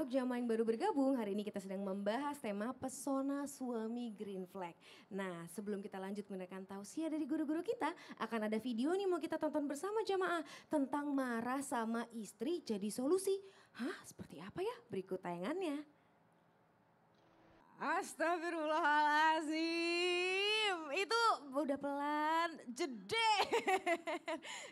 untuk jamaah yang baru bergabung, hari ini kita sedang membahas tema pesona suami green flag. Nah, sebelum kita lanjut mendengarkan tausiah dari guru-guru kita, akan ada video nih mau kita tonton bersama jamaah tentang marah sama istri jadi solusi. Hah, seperti apa ya? Berikut tayangannya. Astagfirullahaladzim, itu udah pelan, jede.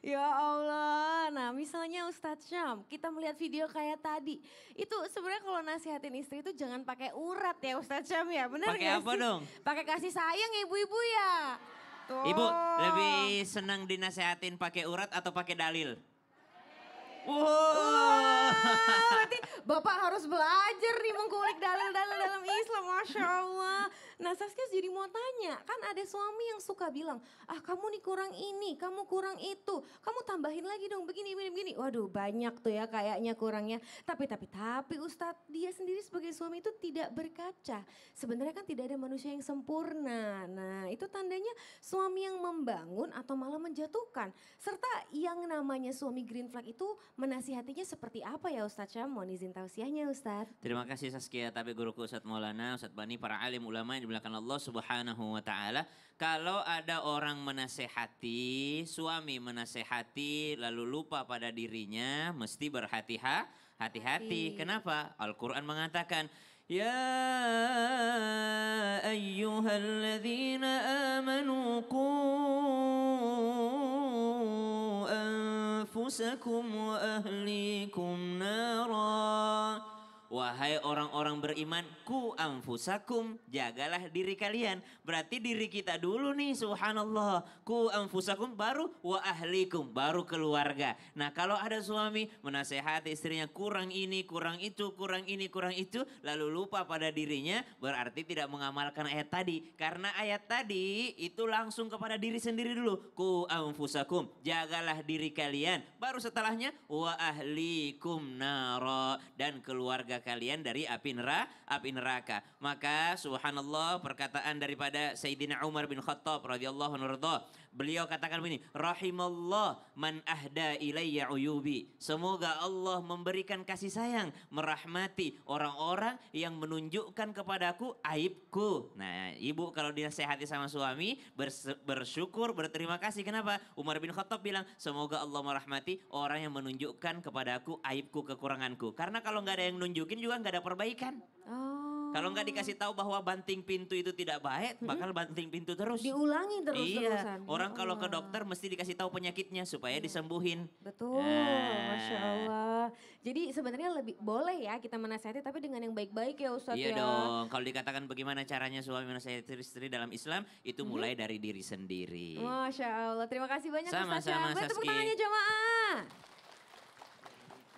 Ya Allah, nah misalnya Ustadz Syam, kita melihat video kayak tadi. Itu sebenarnya kalau nasihatin istri itu jangan pakai urat ya Ustadz Syam ya, benar Pakai gak apa sih? dong? Pakai kasih sayang ibu-ibu ya. Tuh. Ibu lebih senang dinasehatin pakai urat atau pakai dalil? Wow. Wah, berarti Bapak harus belajar nih mengkulik dalil-dalil dalam Islam, Masya Allah. Nah Saskia jadi mau tanya, kan ada suami yang suka bilang, ah kamu nih kurang ini, kamu kurang itu, kamu tambahin lagi dong begini, begini, begini. Waduh banyak tuh ya kayaknya kurangnya. Tapi Ustadz, dia sendiri sebagai suami itu tidak berkaca. Sebenarnya kan tidak ada manusia yang sempurna. Nah itu tandanya suami yang membangun atau malah menjatuhkan. Serta yang namanya suami green flag itu menasihatinya seperti apa ya Ustadz Syam? Mohon izin tausiahnya Ustadz. Terima kasih Saskia, tapi guruku Ustadz Maulana, Ustadz Bani, para alim ulama yang dimuliakan Allah Subhanahu wa taala. Kalau ada orang menasehati, suami menasehati lalu lupa pada dirinya, mesti hati-hati. Kenapa? Al-Qur'an mengatakan, Ya ayyuhalladzina amanu qu anfusakum wa ahlikum nara. Wahai orang-orang beriman, ku anfusakum, jagalah diri kalian. Berarti diri kita dulu nih, subhanallah. Ku anfusakum baru wa ahlikum, baru keluarga. Nah kalau ada suami menasehati istrinya kurang ini, kurang itu, kurang ini, kurang itu. Lalu lupa pada dirinya, berarti tidak mengamalkan ayat tadi. Karena ayat tadi itu langsung kepada diri sendiri dulu. Ku anfusakum, jagalah diri kalian. Baru setelahnya wa ahlikum nara, dan keluarga kalian dari api neraka. Maka subhanallah perkataan daripada Sayyidina Umar bin Khattab radhiyallahu anhu, beliau katakan begini, rahimallah man ahda ilayya uyubi. Semoga Allah memberikan kasih sayang, merahmati orang-orang yang menunjukkan kepadaku aibku. Nah ibu kalau dinasehati sama suami bersyukur, berterima kasih. Kenapa? Umar bin Khattab bilang semoga Allah merahmati orang yang menunjukkan kepadaku aibku, kekuranganku. Karena kalau nggak ada yang nunjukin juga nggak ada perbaikan. Kalau nggak dikasih tahu bahwa banting pintu itu tidak baik, bakal banting pintu terus. Diulangi terus-terusan. Iya, orang kalau ke dokter mesti dikasih tahu penyakitnya supaya disembuhin. Betul, Masya Allah. Jadi sebenarnya lebih boleh ya kita menasihati tapi dengan yang baik-baik ya Ustadz Iya ya. dong, kalau dikatakan bagaimana caranya suami menasihati istri dalam Islam, itu mulai dari diri sendiri. Masya Allah, terima kasih banyak Ustadz Sama-sama, Syam. Tepuk Saski. tangannya jemaah.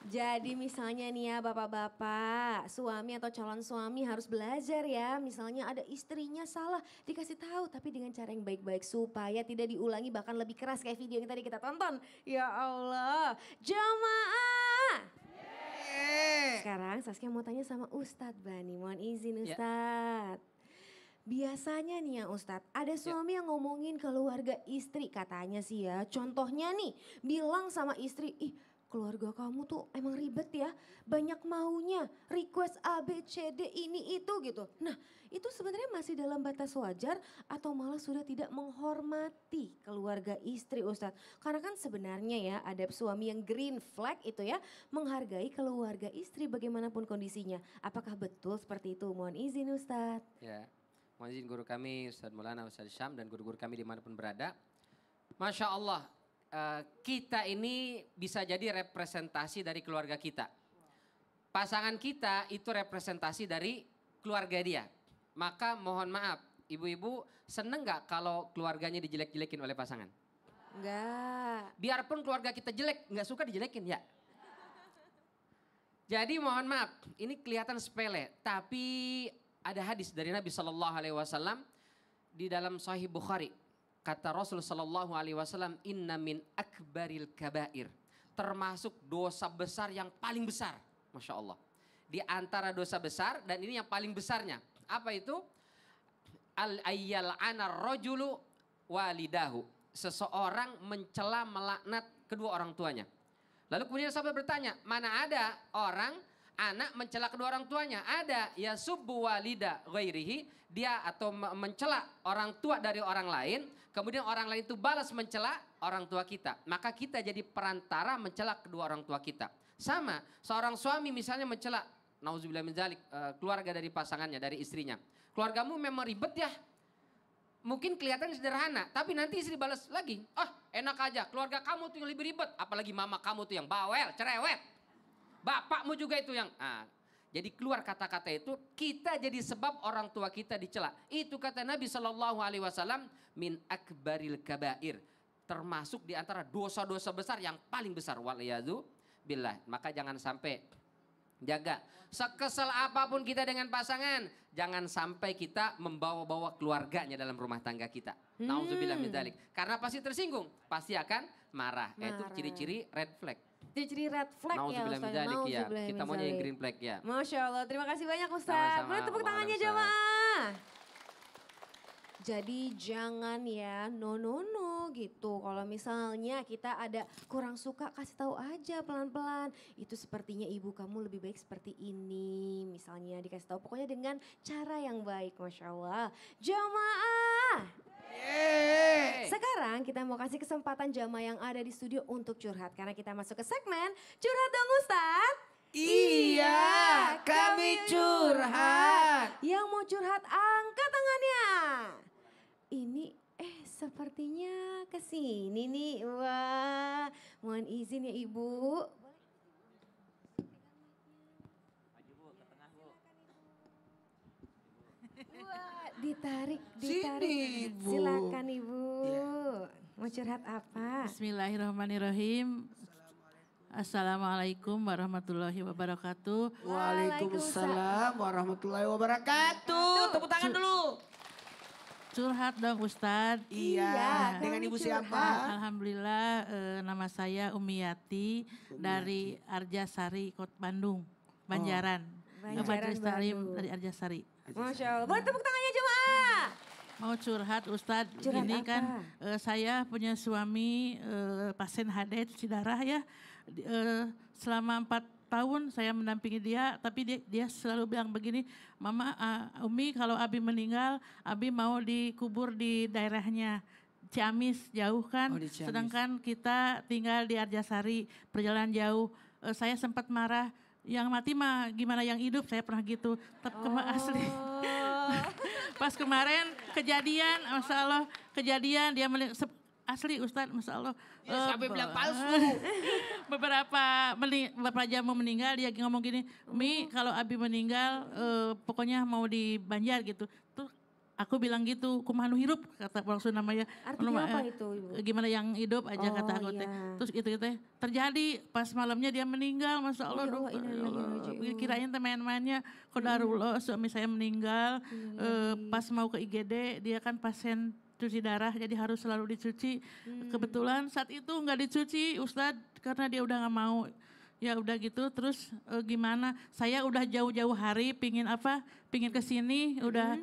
Jadi misalnya nih ya bapak-bapak, suami atau calon suami harus belajar ya. Misalnya ada istrinya salah, dikasih tahu tapi dengan cara yang baik-baik supaya tidak diulangi bahkan lebih keras kayak video yang tadi kita tonton. Ya Allah, jamaah. Sekarang Saskia mau tanya sama Ustadz Bani, mohon izin Ustadz. Biasanya nih ya Ustadz, ada suami yang ngomongin keluarga istri katanya sih ya. Contohnya nih, bilang sama istri, ih keluarga kamu tuh emang ribet ya, banyak maunya, request A, B, C, D, ini, itu gitu. Nah itu sebenarnya masih dalam batas wajar atau malah sudah tidak menghormati keluarga istri Ustadz. Karena kan sebenarnya ya ada suami yang green flag itu ya, menghargai keluarga istri bagaimanapun kondisinya. Apakah betul seperti itu? Mohon izin Ustadz. Ya, mohon izin guru kami Ustadz Maulana, Ustadz Syam dan guru-guru kami dimanapun berada. Masya Allah. Kita ini bisa jadi representasi dari keluarga kita. Pasangan kita itu representasi dari keluarga dia. Maka mohon maaf, ibu-ibu seneng gak kalau keluarganya dijelek-jelekin oleh pasangan? Enggak. Biarpun keluarga kita jelek, gak suka dijelekin ya. Jadi mohon maaf, ini kelihatan sepele. Tapi ada hadis dari Nabi SAW di dalam Sahih Bukhari. Kata Rasul sallallahu alaihi wasallam, inna min akbaril kabair. Termasuk dosa besar yang paling besar. Masya Allah. Di antara dosa besar dan ini yang paling besarnya. Apa itu? Al-ayyal'ana rajulu walidahu. Seseorang mencela melaknat kedua orang tuanya. Lalu kemudian sahabat bertanya, mana ada orang anak mencela kedua orang tuanya. Ada ya subbu walida ghairihi, dia atau mencela orang tua dari orang lain, kemudian orang lain itu balas mencela orang tua kita. Maka kita jadi perantara mencela kedua orang tua kita. Sama, seorang suami misalnya mencela, nauzubillah min dzalik, keluarga dari pasangannya, dari istrinya. Keluargamu memang ribet ya. Mungkin kelihatan sederhana, tapi nanti istri balas lagi. Ah, enak aja, keluarga kamu tuh yang lebih ribet. Apalagi mama kamu tuh yang bawel, cerewet. Bapakmu juga itu yang... jadi keluar kata-kata itu, kita jadi sebab orang tua kita dicela. Itu kata Nabi SAW, min akbaril kabair. Termasuk di antara dosa-dosa besar yang paling besar. Waliyadu billah. Maka jangan sampai jaga. Sekesal apapun kita dengan pasangan, jangan sampai kita membawa-bawa keluarganya dalam rumah tangga kita. Nauzubillah min dzalik. Karena pasti tersinggung, pasti akan marah. Itu ciri-ciri red flag. Ciri-ciri red flag ya Nauzubillah min Ustaz. dzalik ya. Nauzubillah Kita min maunya yang dzalik. green flag ya. Masya Allah, terima kasih banyak Ustaz. Sama-sama. Boleh tepuk tangannya Waalaikumsalam. jamaah. Jadi jangan ya no gitu. Kalau misalnya kita ada kurang suka, kasih tahu aja pelan-pelan. Itu sepertinya ibu kamu lebih baik seperti ini. Misalnya dikasih tahu pokoknya dengan cara yang baik. Masya Allah. Jamaah. Sekarang kita mau kasih kesempatan jamaah yang ada di studio untuk curhat. Karena kita masuk ke segmen Curhat Dong Ustaz. Iya, kami curhat. Yang mau curhat angkat tangannya. Ini sepertinya kesini nih. Wah, mohon izin ya Ibu. Wah, ditarik. Sini, Ibu. Silakan Ibu. Ya. Mau curhat apa? Bismillahirrahmanirrahim. Assalamualaikum warahmatullahi wabarakatuh. Waalaikumsalam warahmatullahi wabarakatuh. Tepuk tangan dulu. Curhat dong Ustadz. Iya, dengan kami ibu curhat. siapa? Alhamdulillah nama saya Umiyati dari Arjasari, Kota Bandung, Banjaran. Banjaran, Majelis Taklim Bandung. dari Arjasari. Masya Allah. Boleh tepuk tangannya jemaah. Mau curhat Ustadz, Curhat ini apa? kan saya punya suami pasien HD cuci darah ya. Selama 4 tahun saya mendampingi dia, tapi dia selalu bilang begini, Mama, Umi kalau Abi meninggal, Abi mau dikubur di daerahnya Ciamis, jauh kan, Oh, di Ciamis. sedangkan kita tinggal di Arjasari, perjalanan jauh. Saya sempat marah, yang mati mah gimana yang hidup, saya pernah gitu, tapi asli. Pas kemarin kejadian, Masya Allah, kejadian dia asli Ustadz, Masya Allah. Sampai bilang palsu. beberapa jam mau meninggal, dia ngomong gini, Mi kalau Abi meninggal pokoknya mau di Banjar gitu. Tuh aku bilang gitu, kumaha nu hirup kata orang Sunda namanya. Artinya apa itu Ibu? Gimana yang hidup aja kata aku teh. iya. Terus itu teh terjadi pas malamnya dia meninggal, Masya Allah. Ya Allah, dokter, ya Allah. innalillahi Kirain teh main-mainnya, qadarullah suami saya meninggal. Pas mau ke IGD dia kan pasien cuci darah jadi harus selalu dicuci. Kebetulan saat itu nggak dicuci Ustadz karena dia udah nggak mau. Ya udah gitu terus gimana, saya udah jauh-jauh hari pingin ke sini udah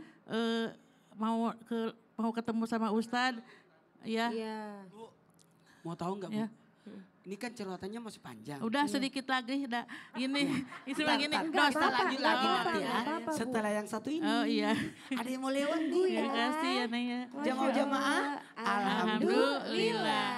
mau ketemu sama Ustadz ya. Iya. Bu, mau tahu nggak Bu? Ya. Ini kan curhatannya masih panjang. Udah sedikit lagi, udah gini, istilah gini. Ntar, kita apa-apa, lanjut nggak lagi apa-apa, nanti ya. nggak apa-apa, Bu. Setelah yang satu ini. Oh iya, Ada yang mau lewat nih. terima kasih ya Neng ya. Jamaah-jamaah. Alhamdulillah.